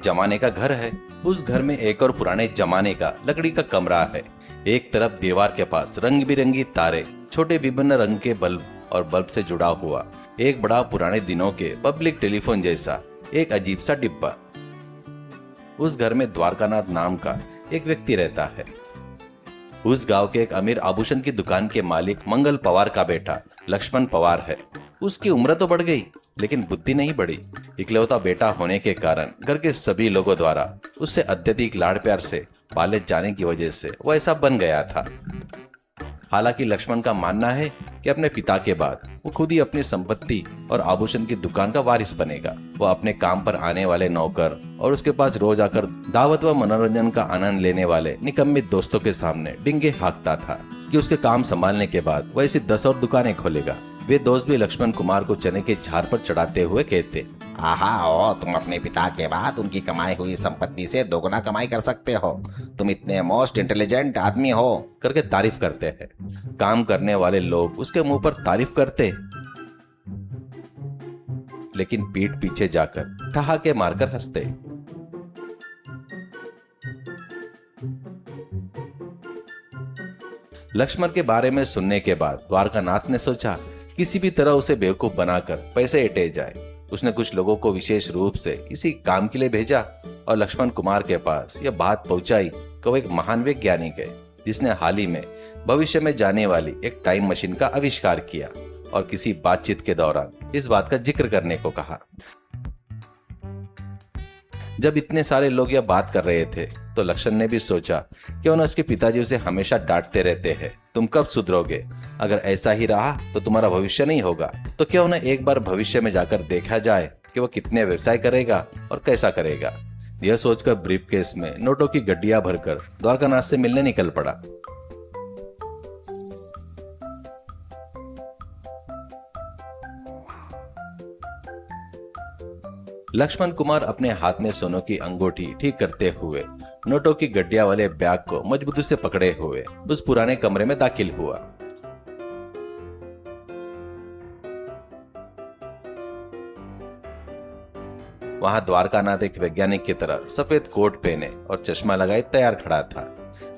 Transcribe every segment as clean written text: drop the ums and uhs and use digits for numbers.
जमाने का घर है। उस घर में एक और पुराने जमाने का लकड़ी का कमरा है। एक तरफ दीवार के पास रंग बिरंगी तारे, छोटे विभिन्न रंग के बल्ब और बल्ब से जुड़ा हुआ एक बड़ा पुराने दिनों के पब्लिक टेलीफोन जैसा एक अजीब सा डिब्बा। उस घर में द्वारकानाथ नाम का एक व्यक्ति रहता है। उस गांव के एक अमीर आभूषण की दुकान के मालिक मंगल पवार का बेटा लक्ष्मण पवार है। उसकी उम्र तो बढ़ गई लेकिन बुद्धि नहीं बढ़ी। इकलौता बेटा होने के कारण घर के सभी लोगों द्वारा उससे अत्यधिक लाड़ प्यार से पाले जाने की वजह से वो ऐसा बन गया था। हालांकि लक्ष्मण का मानना है कि अपने पिता के बाद वो खुद ही अपनी संपत्ति और आभूषण की दुकान का वारिस बनेगा। वो अपने काम पर आने वाले नौकर और उसके पास रोज आकर दावत व मनोरंजन का आनंद लेने वाले निकम्मे दोस्तों के सामने डिंगे हाँकता था कि उसके काम संभालने के बाद वो ऐसी 10 और दुकानें खोलेगा। वे दोस्त भी लक्ष्मण कुमार को चने के झाड़ पर चढ़ाते हुए कहते, आहा ओ, तुम अपने पिता के बाद उनकी कमाई हुई संपत्ति से दोगुना कमाई कर सकते हो। तुम इतने मोस्ट इंटेलिजेंट आदमी हो करके तारीफ करते हैं। काम करने वाले लोग उसके मुंह पर तारीफ करते लेकिन पीठ पीछे जाकर ठहाके मारकर हंसते। लक्ष्मण के बारे में सुनने के बाद द्वारकानाथ ने सोचा किसी भी तरह उसे बेवकूफ बनाकर पैसे ऐंठे जाए। उसने कुछ लोगों को विशेष रूप से इसी काम के लिए भेजा और लक्ष्मण कुमार के पास यह बात पहुंचाई कि वो एक महान वैज्ञानिक है जिसने हाल ही में भविष्य में जाने वाली एक टाइम मशीन का आविष्कार किया और किसी बातचीत के दौरान इस बात का जिक्र करने को कहा। जब इतने सारे लोग यह बात कर रहे थे तो लक्ष्मण ने भी सोचा क्यों न उसके पिताजी उसे हमेशा डांटते रहते हैं, तुम कब सुधरोगे? अगर ऐसा ही रहा तो तुम्हारा भविष्य नहीं होगा। तो क्यों न एक बार भविष्य में जाकर देखा जाए कि वह कितने व्यवसाय करेगा और कैसा करेगा। यह सोचकर ब्रीफकेस में नोटों की गड्डियां भरकर द्वारकानाथ से मिलने निकल पड़ा। लक्ष्मण कुमार अपने हाथ में सोनों की अंगूठी ठीक करते हुए नोटों की गड्डियां वाले बैग को मजबूती से पकड़े हुए उस पुराने कमरे में दाखिल हुआ। वहां द्वारकानाथ एक वैज्ञानिक की तरह सफेद कोट पहने और चश्मा लगाए तैयार खड़ा था।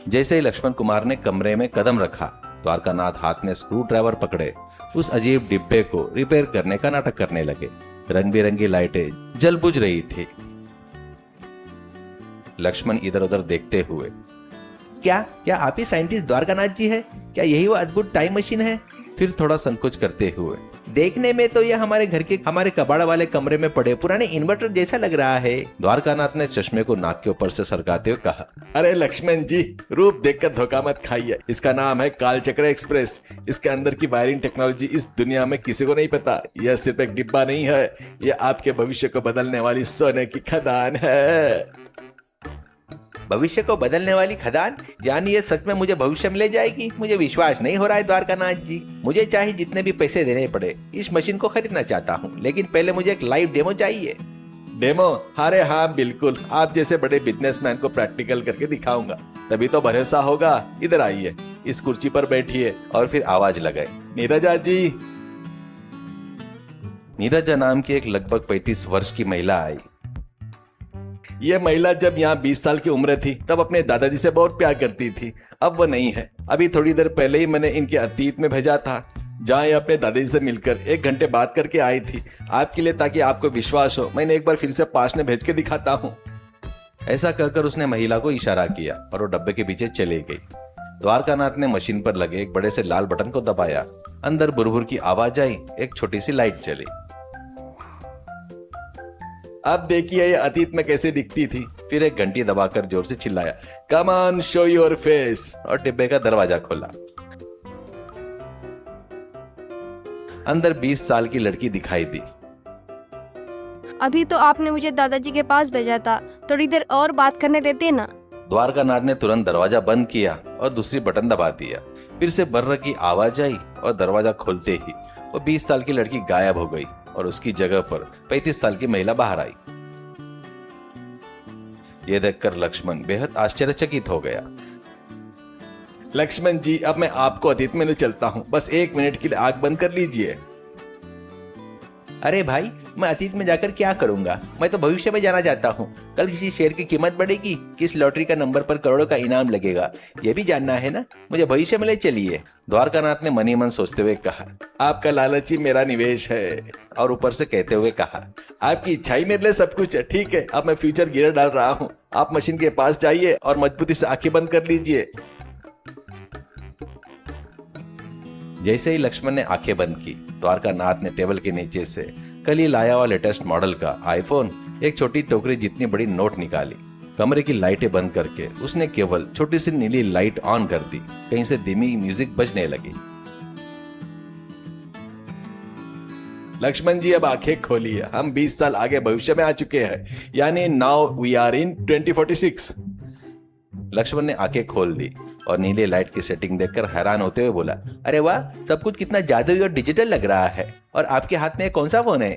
जैसे ही लक्ष्मण कुमार ने कमरे में कदम रखा, द्वारकानाथ हाथ में स्क्रू ड्राइवर पकड़े उस अजीब डिब्बे को रिपेयर करने का नाटक करने लगे। रंग बिरंगी लाइटें जल बुझ रही थी। लक्ष्मण इधर उधर देखते हुए, क्या आप ही साइंटिस्ट द्वारकानाथ जी है? क्या यही वो अद्भुत टाइम मशीन है? फिर थोड़ा संकोच करते हुए, देखने में तो यह हमारे कबाड़ वाले कमरे में पड़े पुराने इन्वर्टर जैसा लग रहा है। द्वारकानाथ ने चश्मे को नाक के ऊपर से सरकाते हुए कहा, अरे लक्ष्मण जी, रूप देखकर धोखा मत खाइए। इसका नाम है कालचक्र एक्सप्रेस। इसके अंदर की वायरिंग टेक्नोलॉजी इस दुनिया में किसी को नहीं पता। यह सिर्फ एक डिब्बा नहीं है, यह आपके भविष्य को बदलने वाली सोने की खदान है। भविष्य को बदलने वाली खदान? यानी ये सच में मुझे भविष्य में ले जाएगी? मुझे विश्वास नहीं हो रहा है द्वारकानाथ जी। मुझे चाहे जितने भी पैसे देने पड़े, इस मशीन को खरीदना चाहता हूँ, लेकिन पहले मुझे एक लाइव डेमो चाहिए। डेमो? अरे हाँ बिल्कुल, आप जैसे बड़े बिजनेसमैन को प्रैक्टिकल करके दिखाऊंगा, तभी तो भरोसा होगा। इधर आइए, इस कुर्सी पर बैठिए। और फिर आवाज लगाई, नीरजा जी। नीरजा नाम की एक लगभग 35 वर्ष की महिला आई। ये महिला जब यहाँ 20 साल की उम्र थी तब अपने दादाजी से बहुत प्यार करती थी। अब वो नहीं है। अभी थोड़ी देर पहले ही मैंने इनके अतीत में भेजा था, जहाँ ये अपने दादाजी से मिलकर 1 घंटे बात करके आई थी आपके लिए, ताकि आपको विश्वास हो। मैंने एक बार फिर से पास में भेज के दिखाता हूँ। ऐसा कहकर उसने महिला को इशारा किया और वो डब्बे के पीछे चली गई। द्वारकानाथ ने मशीन पर लगे एक बड़े से लाल बटन को दबाया। अंदर बुरबुर की आवाज आई, एक छोटी सी लाइट चली। अब देखिए ये अतीत में कैसे दिखती थी। फिर एक घंटी दबाकर जोर से चिल्लाया, come on show your face, और डिब्बे का दरवाजा खोला। अंदर 20 साल की लड़की दिखाई दी। अभी तो आपने मुझे दादाजी के पास भेजा था, थोड़ी देर और बात करने देते ना। द्वारकानाथ ने तुरंत दरवाजा बंद किया और दूसरी बटन दबा दिया। फिर से बर्र की आवाज आई और दरवाजा खोलते ही वो 20 साल की लड़की गायब हो गई और उसकी जगह पर 35 साल की महिला बाहर आई। यह देखकर लक्ष्मण बेहद आश्चर्यचकित हो गया। लक्ष्मण जी, अब मैं आपको अतीत में ले चलता हूँ, बस 1 मिनट के लिए आंख बंद कर लीजिए। अरे भाई, मैं अतीत में जाकर क्या करूंगा? मैं तो भविष्य में जाना चाहता हूँ। कल किसी शेयर की कीमत बढ़ेगी, किस लॉटरी का नंबर पर करोड़ों का इनाम लगेगा, ये भी जानना है ना। मुझे भविष्य में ले चलिए। द्वारकानाथ ने मनी मन सोचते हुए कहा। आपका लालच ही मेरा निवेश है। और ऊपर से कहते हुए कहा, आपकी इच्छा ही मेरे लिए सब कुछ है। ठीक है, अब मैं फ्यूचर गियर डाल रहा हूँ। आप मशीन के पास जाइए और मजबूती से आंखें बंद कर लीजिए। जैसे ही लक्ष्मण ने आंखें बंद की, द्वारकानाथ ने टेबल के नीचे से कल ही लाया हुआ लेटेस्ट मॉडल का आईफोन, एक छोटी टोकरी जितनी बड़ी नोट निकाली। कमरे की लाइटें बंद करके उसने केवल छोटी सी नीली लाइट ऑन कर दी। कहीं से धीमी म्यूजिक बजने लगी। लक्ष्मण जी, अब आंखें खोलिए। हम 20 साल आगे भविष्य में आ चुके हैं, यानी now we are in 2046। Laxman ने आंखें खोल दी और नीले लाइट की सेटिंग देखकर हैरान होते हुए बोला, अरे वाह, सब कुछ कितना जादुई और डिजिटल लग रहा है। और आपके हाथ में कौन सा फोन है?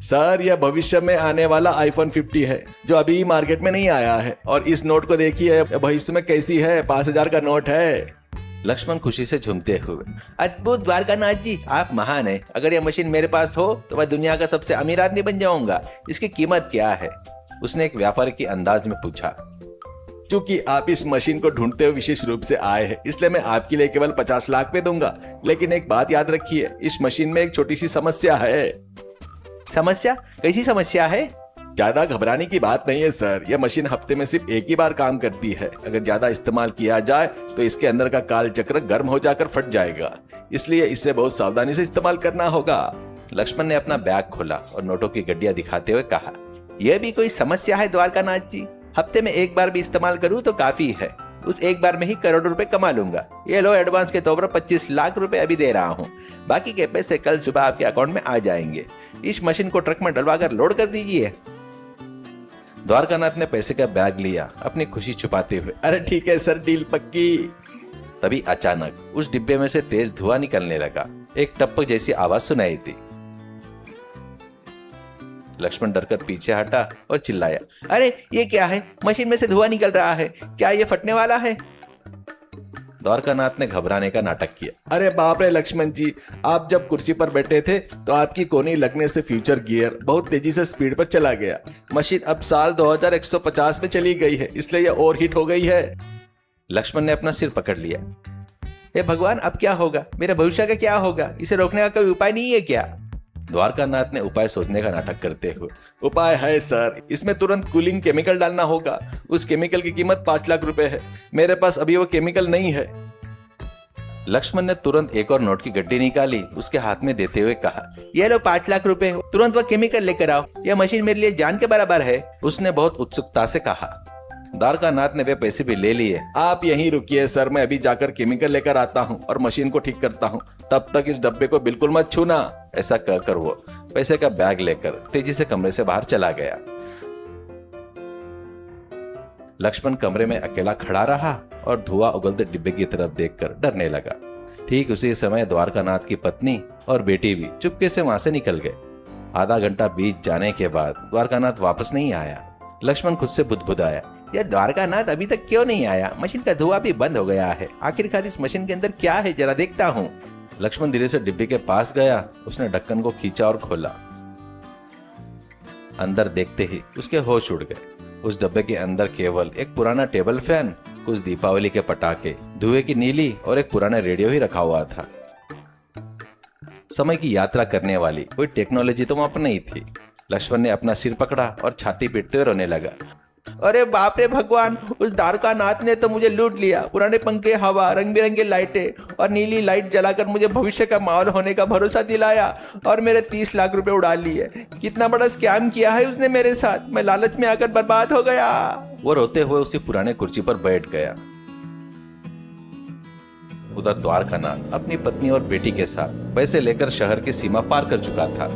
सर, यह भविष्य में आने वाला आईफोन 50 है, जो अभी मार्केट में नहीं आया है। और इस नोट को देखिए, भविष्य में कैसी है। 5000 का नोट है। लक्ष्मण खुशी से झूमते हुए, अद्भुत द्वारकानाथ जी, आप महान है। अगर यह मशीन मेरे पास हो तो मैं दुनिया का सबसे अमीर आदमी बन जाऊंगा। इसकी कीमत क्या है? उसने एक व्यापारी के अंदाज में पूछा। चूंकि आप इस मशीन को ढूंढते हुए विशेष रूप से आए हैं, इसलिए मैं आपके लिए केवल 50 लाख में दूंगा। लेकिन एक बात याद रखिए, इस मशीन में एक छोटी सी समस्या है। समस्या? कैसी समस्या है? ज्यादा घबराने की बात नहीं है सर। यह मशीन हफ्ते में सिर्फ एक ही बार काम करती है। अगर ज्यादा इस्तेमाल किया जाए तो इसके अंदर का काल चक्र गर्म हो जाकर फट जाएगा। इसलिए इसे बहुत सावधानी से इस्तेमाल करना होगा। लक्ष्मण ने अपना बैग खोला और नोटों की गड्डियां दिखाते हुए कहा, यह भी कोई समस्या है द्वारकानाथ जी? हफ्ते में एक बार भी इस्तेमाल करूं तो काफी है। उस एक बार में ही करोड़ों रुपए कमा लूंगा। ये लो, एडवांस के तौर पर 25 लाख रुपए अभी दे रहा हूं। बाकी के पैसे कल सुबह आपके अकाउंट में आ जाएंगे। इस मशीन को ट्रक में डलवाकर लोड कर दीजिए। द्वारकानाथ ने पैसे का बैग लिया, अपनी खुशी छुपाते हुए। अरे ठीक है सर, डील पक्की। तभी अचानक उस डिब्बे में से तेज धुआं निकलने लगा। एक टपक जैसी आवाज सुनाई दी। लक्ष्मण डरकर पीछे हटा और चिल्लाया, अरे ये क्या है? मशीन में से धुआं निकल रहा है। क्या ये फटने वाला है? द्वारकानाथ ने घबराने का नाटक किया। अरे बाप रे लक्ष्मण जी, आप जब कुर्सी पर बैठे थे तो आपकी कोनी लगने से फ्यूचर गियर बहुत तेजी से स्पीड पर चला गया। मशीन अब साल 2150 में चली गई है, इसलिए यह ओवर हीट हो गई है। लक्ष्मण ने अपना सिर पकड़ लिया। हे भगवान, अब क्या होगा? मेरे भविष्य का क्या होगा? इसे रोकने का कोई उपाय नहीं है क्या? द्वारकानाथ ने उपाय सोचने का नाटक करते हुए, उपाय है सर। इसमें तुरंत कूलिंग केमिकल डालना होगा। उस केमिकल की कीमत 5 लाख रुपए है। मेरे पास अभी वो केमिकल नहीं है। लक्ष्मण ने तुरंत एक और नोट की गड्डी निकाली, उसके हाथ में देते हुए कहा, ये लो 5 लाख रुपए, तुरंत वो केमिकल लेकर आओ। यह मशीन मेरे लिए जान के बराबर है। उसने बहुत उत्सुकता से कहा। द्वारकानाथ ने वे पैसे भी ले लिए। आप यहीं रुकिए सर, मैं अभी जाकर केमिकल लेकर आता हूँ और मशीन को ठीक करता हूँ। तब तक इस डब्बे को बिल्कुल मत छूना। ऐसा कहकर वो पैसे का बैग लेकर तेजी से कमरे से बाहर चला गया। लक्ष्मण कमरे में अकेला खड़ा रहा और धुआं उगलते डिब्बे की तरफ देखकर डरने लगा। ठीक उसी समय द्वारकानाथ की पत्नी और बेटी भी चुपके से वहां से निकल गए। आधा घंटा बीत जाने के बाद द्वारकानाथ वापस नहीं आया। लक्ष्मण खुद से बुदबुदाया, यह द्वारकानाथ अभी तक क्यों नहीं आया? मशीन का धुआं भी बंद हो गया है। आखिरकार इस मशीन के अंदर क्या है, जरा देखता हूँ। लक्ष्मण धीरे से डिब्बे के पास गया। उसने ढक्कन को खींचा और खोला। अंदर देखते ही उसके होश उड़ गए। उस डब्बे के अंदर केवल एक पुराना टेबल फैन, कुछ दीपावली के पटाखे, धुएं की नीली और एक पुराना रेडियो ही रखा हुआ था। समय की यात्रा करने वाली कोई टेक्नोलॉजी तो वहां पर नहीं थी। लक्ष्मण ने अपना सिर पकड़ा और छाती पीटते हुए रोने लगा। अरे बाप रे भगवान, उस द्वारकानाथ ने तो मुझे लूट लिया। पुराने पंखे, हवा, रंग बिरंगे लाइटें और नीली लाइट जलाकर मुझे भविष्य का माहौल होने का भरोसा दिलाया और मेरे 30 लाख रुपए उड़ा लिए। कितना बड़ा स्कैम किया है उसने मेरे साथ। मैं लालच में आकर बर्बाद हो गया। वो रोते हुए उसी पुराने कुर्सी पर बैठ गया। उधर द्वारकानाथ अपनी पत्नी और बेटी के साथ पैसे लेकर शहर की सीमा पार कर चुका था।